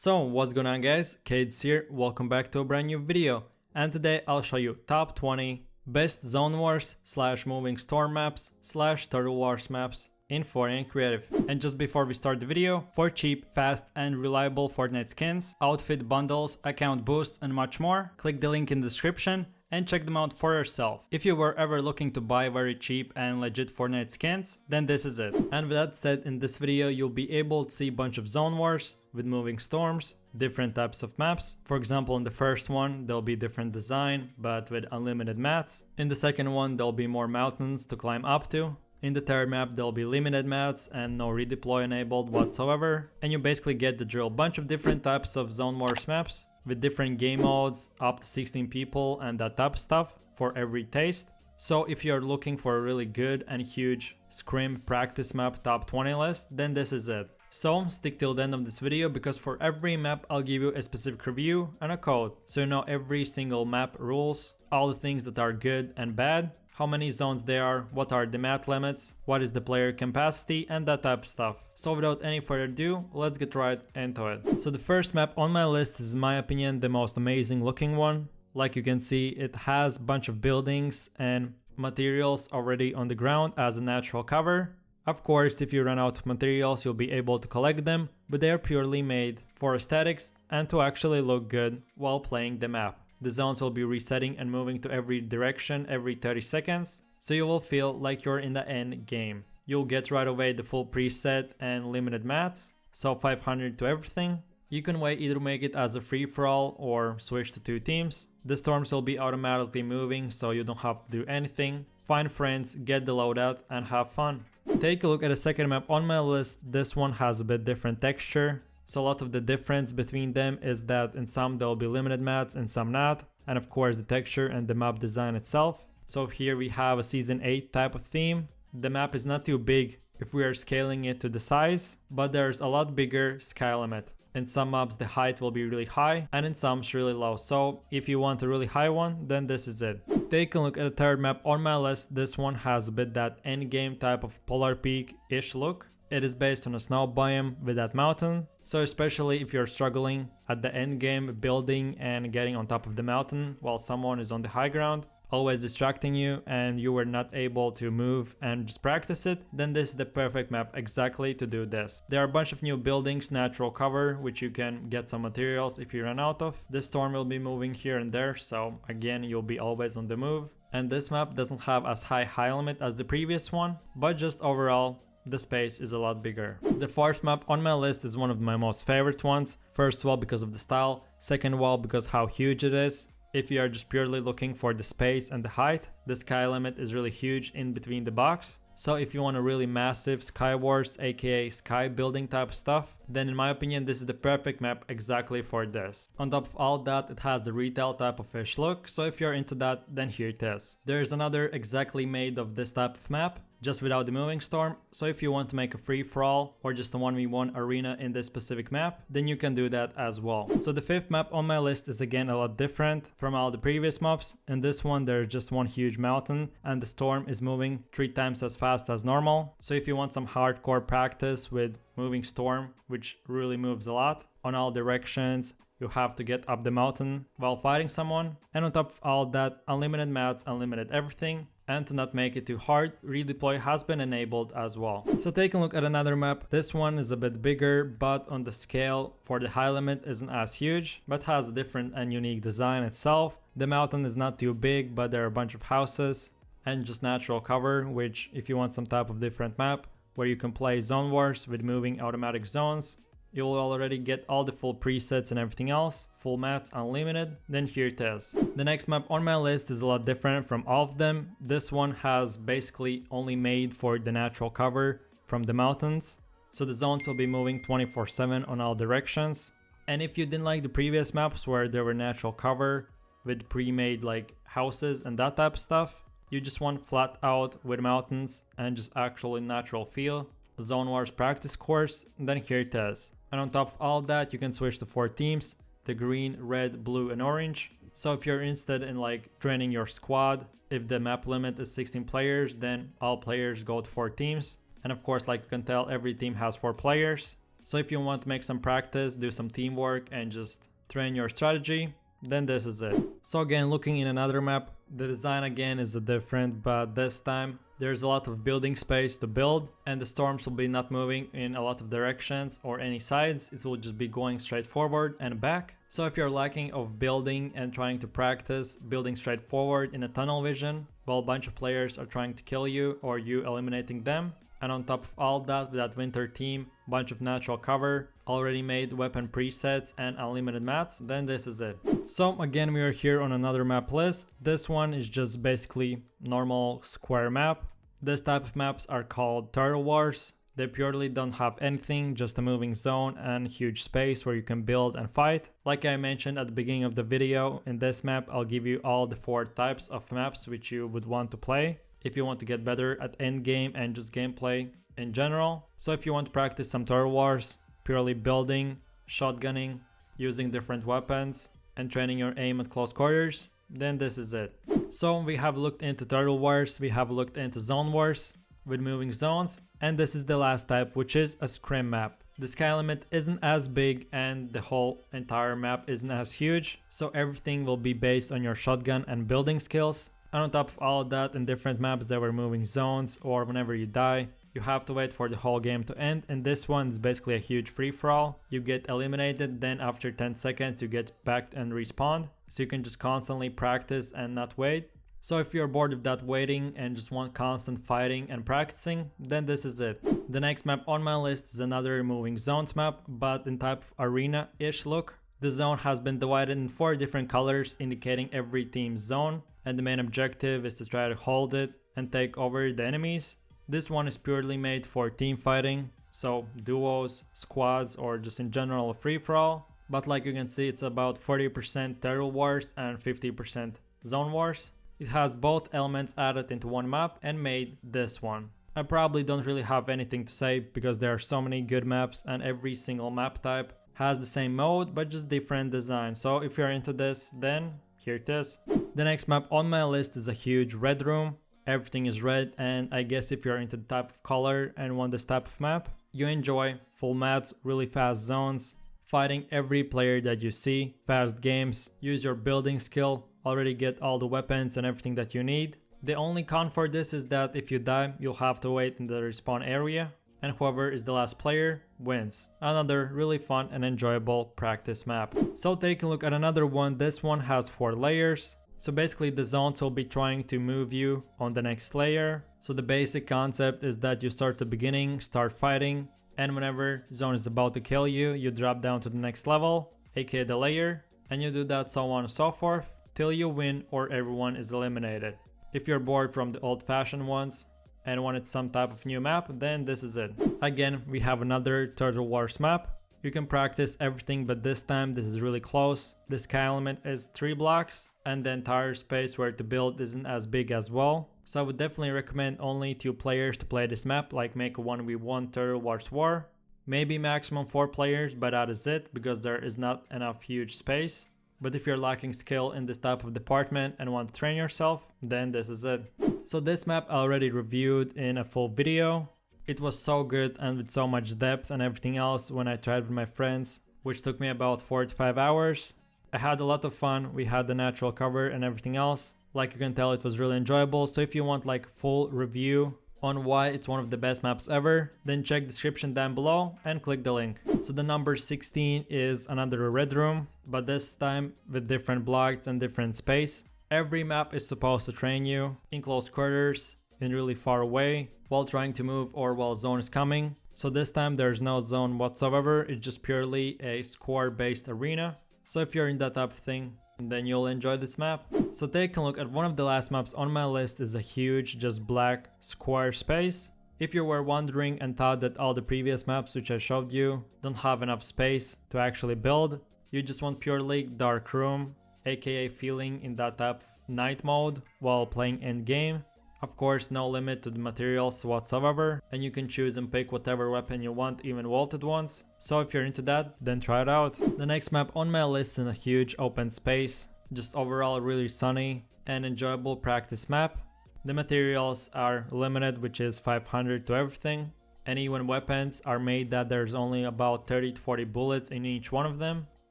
So what's going on guys, Kaids here, welcome back to a brand new video, and today I'll show you top 20 best zone wars / moving storm maps / turtle wars maps in Fortnite Creative. And just before we start the video, for cheap, fast and reliable Fortnite skins, outfit bundles, account boosts and much more, click the link in the description and check them out for yourself. If you were ever looking to buy very cheap and legit Fortnite skins, then this is it. And with that said, in this video you'll be able to see a bunch of zone wars with moving storms, different types of maps. For example, in the first one there'll be different design but with unlimited mats. In the second one there'll be more mountains to climb up to. In the third map there'll be limited mats and no redeploy enabled whatsoever. And you basically get the drill, bunch of different types of zone wars maps with different game modes, up to 16 people and that type of stuff for every taste. So if you're looking for a really good and huge SCRIM practice map top 20 list, then this is it. So stick till the end of this video, because for every map I'll give you a specific review and a code, so you know every single map rules, all the things that are good and bad, how many zones there are, what are the mat limits, what is the player capacity and that type of stuff. So without any further ado, let's get right into it. So the first map on my list is, in my opinion, the most amazing looking one. Like you can see, it has a bunch of buildings and materials already on the ground as a natural cover. Of course, if you run out of materials you'll be able to collect them, but they are purely made for aesthetics and to actually look good while playing the map. The zones will be resetting and moving to every direction every 30 seconds, so you will feel like you're in the end game. You'll get right away the full preset and limited mats, so 500 to everything. You can either make it as a free-for-all or switch to 2 teams. The storms will be automatically moving, so you don't have to do anything. Find friends, get the loadout and have fun. Take a look at the second map on my list. This one has a bit different texture. So a lot of the difference between them is that in some there will be limited mats and some not. And of course the texture and the map design itself. So here we have a season 8 type of theme. The map is not too big if we are scaling it to the size, but there's a lot bigger sky limit. In some maps the height will be really high and in some it's really low. So if you want a really high one, then this is it. Take a look at the third map on my list. This one has a bit that endgame type of Polar Peak-ish look. It is based on a snow biome with that mountain. So especially if you're struggling at the end game building and getting on top of the mountain while someone is on the high ground, always distracting you, and you were not able to move and just practice it, then this is the perfect map exactly to do this. There are a bunch of new buildings, natural cover, which you can get some materials if you run out of. The storm will be moving here and there, so again you'll be always on the move. And this map doesn't have as high limit as the previous one, but just overall the space is a lot bigger. The fourth map on my list is one of my most favorite ones. First of all because of the style, second of all because how huge it is. If you are just purely looking for the space and the height, the sky limit is really huge in between the box. So if you want a really massive sky wars aka sky building type stuff, then in my opinion this is the perfect map exactly for this. On top of all that, it has the retail type of fish look, so if you're into that, then here it is. There is another exactly made of this type of map, just without the moving storm, so if you want to make a free-for-all or just a 1v1 arena in this specific map, then you can do that as well. So the fifth map on my list is again a lot different from all the previous maps. In this one there's just one huge mountain and the storm is moving 3 times as fast as normal. So if you want some hardcore practice with moving storm, which really moves a lot on all directions, you have to get up the mountain while fighting someone. And on top of all that, unlimited mats, unlimited everything. And to not make it too hard, redeploy has been enabled as well. So take a look at another map. This one is a bit bigger, but on the scale for the high limit isn't as huge, but has a different and unique design itself. The mountain is not too big, but there are a bunch of houses and just natural cover, which if you want some type of different map where you can play zone wars with moving automatic zones, you'll already get all the full presets and everything else, full mats, unlimited, then here it is. The next map on my list is a lot different from all of them. This one has basically only made for the natural cover from the mountains. So the zones will be moving 24/7 on all directions. And if you didn't like the previous maps where there were natural cover with pre-made like houses and that type of stuff, you just want flat out with mountains and just actually natural feel, Zone Wars practice course, then here it is. And on top of all that, you can switch to 4 teams, the green, red, blue and orange. So if you're interested in like training your squad, if the map limit is 16 players, then all players go to 4 teams. And of course, like you can tell, every team has 4 players. So if you want to make some practice, do some teamwork and just train your strategy, then this is it. So again, looking in another map, the design again is different, but this time there's a lot of building space to build, and the storms will be not moving in a lot of directions or any sides. It will just be going straight forward and back. So if you're lacking of building and trying to practice building straight forward in a tunnel vision while a bunch of players are trying to kill you or you eliminating them, and on top of all that, with that winter team, bunch of natural cover, already made weapon presets and unlimited mats, then this is it. So again, we are here on another map list. This one is just basically normal square map. This type of maps are called Turtle Wars. They purely don't have anything, just a moving zone and huge space where you can build and fight. Like I mentioned at the beginning of the video, in this map I'll give you all the 4 types of maps which you would want to play if you want to get better at endgame and just gameplay in general. So if you want to practice some Turtle Wars, purely building, shotgunning, using different weapons, and training your aim at close quarters, then this is it. So we have looked into Turtle Wars, we have looked into Zone Wars with moving zones, and this is the last type, which is a SCRIM map. The sky limit isn't as big and the whole entire map isn't as huge, so everything will be based on your shotgun and building skills. And on top of all of that, in different maps there were moving zones, or whenever you die, you have to wait for the whole game to end. And this one is basically a huge free-for-all. You get eliminated, then after 10 seconds you get back and respawned. So you can just constantly practice and not wait. So if you're bored of that waiting and just want constant fighting and practicing, then this is it. The next map on my list is another moving zones map, but in type of arena-ish look. The zone has been divided in 4 different colors, indicating every team's zone, and the main objective is to try to hold it and take over the enemies. This one is purely made for team fighting, so duos, squads, or just in general a free-for-all. But like you can see, it's about 40% Turtle Wars and 50% Zone Wars. It has both elements added into one map and made this one. I probably don't really have anything to say because there are so many good maps and every single map type has the same mode but just different design. So if you're into this, then here it is. The next map on my list is a huge red room. Everything is red, and I guess if you're into the type of color and want this type of map, you enjoy full mats, really fast zones, fighting every player that you see, fast games, use your building skill, already get all the weapons and everything that you need. The only con for this is that if you die, you'll have to wait in the respawn area, and whoever is the last player wins. Another really fun and enjoyable practice map. So taking a look at another one, this one has 4 layers. So basically the zones will be trying to move you on the next layer. So the basic concept is that you start the beginning, start fighting, and whenever zone is about to kill you, you drop down to the next level, aka the layer, and you do that so on and so forth till you win or everyone is eliminated. If you're bored from the old-fashioned ones and wanted some type of new map, then this is it. Again, we have another Turtle Wars map. You can practice everything, but this time this is really close. The sky limit is 3 blocks and the entire space where to build isn't as big as well. So I would definitely recommend only 2 players to play this map, like make a 1v1 Turtle Wars war. Maybe maximum 4 players, but that is it because there is not enough huge space. But if you're lacking skill in this type of department and want to train yourself, then this is it. So this map I already reviewed in a full video. It was so good and with so much depth and everything else when I tried with my friends, which took me about 4 to 5 hours. I had a lot of fun, we had the natural cover and everything else. Like you can tell, it was really enjoyable. So if you want like full review on why it's one of the best maps ever, then check the description down below and click the link. So the number 16 is another red room, but this time with different blocks and different space. Every map is supposed to train you in close quarters, in really far away, while trying to move or while zone is coming. So this time there's no zone whatsoever, it's just purely a square based arena. So if you're in that type of thing, then you'll enjoy this map. So take a look at one of the last maps on my list. Is a huge just black square space. If you were wondering and thought that all the previous maps which I showed you don't have enough space to actually build, you just want purely dark room, aka feeling in that type of night mode while playing end game. Of course, no limit to the materials whatsoever, and you can choose and pick whatever weapon you want, even vaulted ones. So if you're into that, then try it out. The next map on my list is a huge open space, just overall really sunny and enjoyable practice map. The materials are limited, which is 500 to everything. and even weapons are made that there's only about 30 to 40 bullets in each one of them,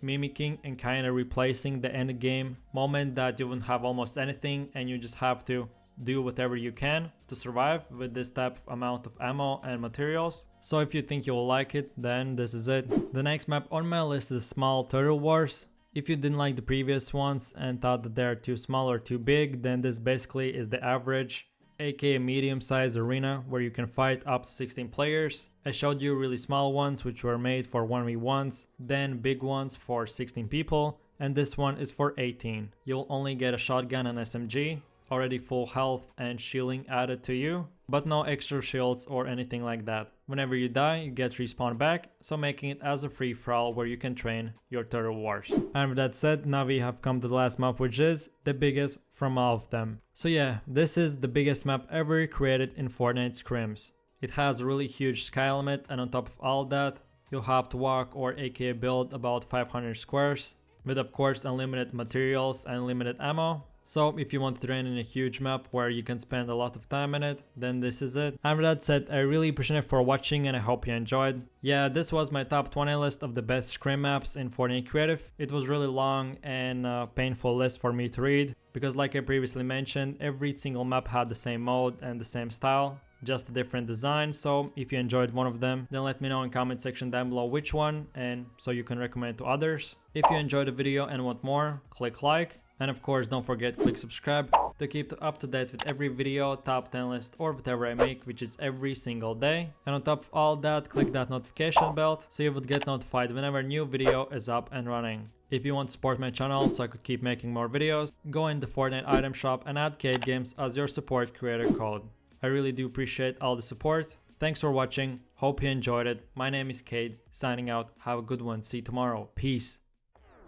mimicking and kind of replacing the end game moment that you wouldn't have almost anything and you just have to do whatever you can to survive with this type of amount of ammo and materials. So if you think you'll like it, then this is it. The next map on my list is Small Turtle Wars. If you didn't like the previous ones and thought that they're too small or too big, then this basically is the average, aka medium-sized arena where you can fight up to 16 players. I showed you really small ones which were made for 1v1s, then big ones for 16 people, and this one is for 18. You'll only get a shotgun and SMG, already full health and shielding added to you, but no extra shields or anything like that. Whenever you die, you get respawned back, so making it as a free-for-all where you can train your Turtle Wars. And with that said, now we have come to the last map, which is the biggest from all of them. So yeah, this is the biggest map ever created in Fortnite scrims. It has a really huge sky limit, and on top of all that, you'll have to walk or aka build about 500 squares, with of course unlimited materials and limited ammo. So if you want to train in a huge map where you can spend a lot of time in it, then this is it. And with that said, I really appreciate it for watching and I hope you enjoyed. Yeah, this was my top 20 list of the best scrim maps in Fortnite Creative. It was really long and painful list for me to read, because like I previously mentioned, every single map had the same mode and the same style, just a different design. So if you enjoyed one of them, then let me know in the comment section down below which one, and so you can recommend to others. If you enjoyed the video and want more, click like. And of course, don't forget to click subscribe to keep up to date with every video, top 10 list or whatever I make, which is every single day. And on top of all that, click that notification bell so you would get notified whenever a new video is up and running. If you want to support my channel so I could keep making more videos, go in the Fortnite item shop and add KaidGames as your support creator code. I really do appreciate all the support. Thanks for watching. Hope you enjoyed it. My name is Kaid, signing out. Have a good one. See you tomorrow. Peace.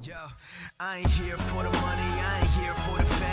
Yo, I ain't here for the money, I ain't here for the fame.